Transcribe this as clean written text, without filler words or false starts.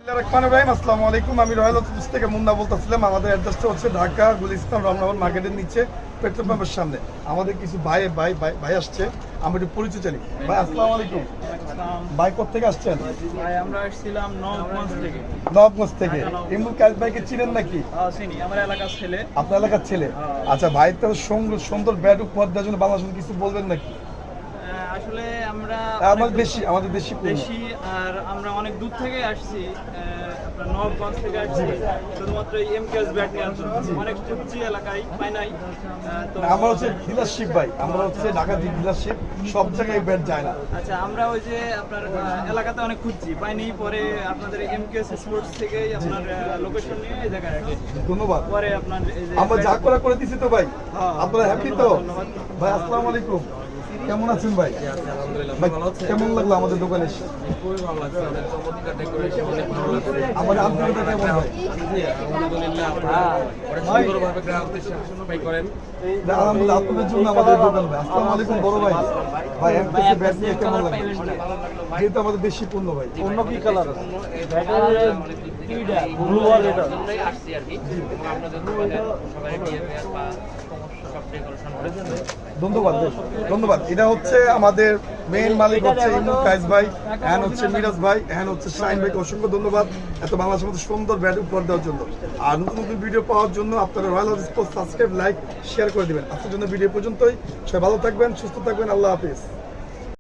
আসসালামু আলাইকুম। আমি রয়্যাল অথরিটিস থেকে মুন্না বলতেছিলাম। আমাদের অ্যাড্রেসটা হচ্ছে ঢাকা গুলিস্তান রমনাবাদ মার্কেটের নিচে পেট্রোল পাম্পের সামনে। আমাদের কিছু ভাই আসছে, আমরা একটু পরিচয় জানি। ভাই আসসালামু আলাইকুম। ভাই কোথা থেকে আসছেন? ভাই আমরা আসছিলাম নবগঞ্জ থেকে। নবগঞ্জ থেকে। ইমরুল কায়েস ভাইকে চিনেন নাকি? চিনি, আমার এলাকার ছেলে। আপনার এলাকার ছেলে? আচ্ছা, ভাই তো সুন্দর ব্যাট উপহার দেওয়ার জন্য বাংলাদেশ কিছু বলবেন নাকি? আসলে আমাদের দেশি আর আমরা অনেক দূর থেকে আসছি, আপনার নবগঞ্জ থেকে আসছি শুধুমাত্র এমকেএস ব্যাট নেওয়ার জন্য। অনেক খুঁজছি এলাকায়, পাই নাই। তো আমরা হচ্ছে ডিলারশিপ ভাই, আমরা হচ্ছে ঢাকা ডিলারশিপ, সব জায়গায় ব্যাট যায় না। আচ্ছা, আমরা ওই যে আপনার এলাকাতে অনেক খুঁজছি, পাইনি। পরে আপনাদের এমকেএস স্পোর্টস থেকেই আপনার লোকেশন নিয়ে এই জায়গায় আসছি। ধন্যবাদ। পরে আপনার আমরা যা করে দিছি তো ভাই, হ্যাঁ, আপনারা হ্যাপি তো? ভাই আসসালামু আলাইকুম, কেমন আছেন ভাই? ভাই কেমন লাগলো আমাদের দোকানে এসে? খুবই ভালো লাগছে, অনেক চমৎকার ডেকোরেশন, অনেক ভালো লাগছে। আমাদের আন্তরিকতা কেমন ভাই? আলহামদুলিল্লাহ, আপনারা অনেক সুন্দরভাবে গ্রাহকদের সেবাই করেন। আলহামদুলিল্লাহ, আপনাদের জন্য আমাদের দোকান ভাই। আসসালামু আলাইকুম বড় ভাই। ভাই এমকেএস ব্যাট নিয়ে কেমন লাগে? যেহেতু আমাদের দেশি পণ্য ভাই। অন্য কি কালার আছে? ব্লু আর রেড আসছি আর কি। আপনাদের দোকানে সবাই ডিএমএস বা সব ডেকোরেশন করেছেন। ধন্যবাদ। এটা হচ্ছে আমাদের মেইন মালিক হচ্ছে ইমরুল কায়েস ভাই, হ্যান হচ্ছে মিরাজ ভাই, হ্যান হচ্ছে শাহিন ভাইকে অসংখ্য ধন্যবাদ এত বাংলাদেশের মধ্যে সুন্দর ব্যাট উপহার দেওয়ার জন্য। আর নতুন ভিডিও পাওয়ার জন্য আপনারা royal authorities subscribe, like, share করে দিবেন। আজকের জন্য ভিডিও পর্যন্তই। সবাই ভালো থাকবেন, সুস্থ থাকবেন। আল্লাহ হাফিজ।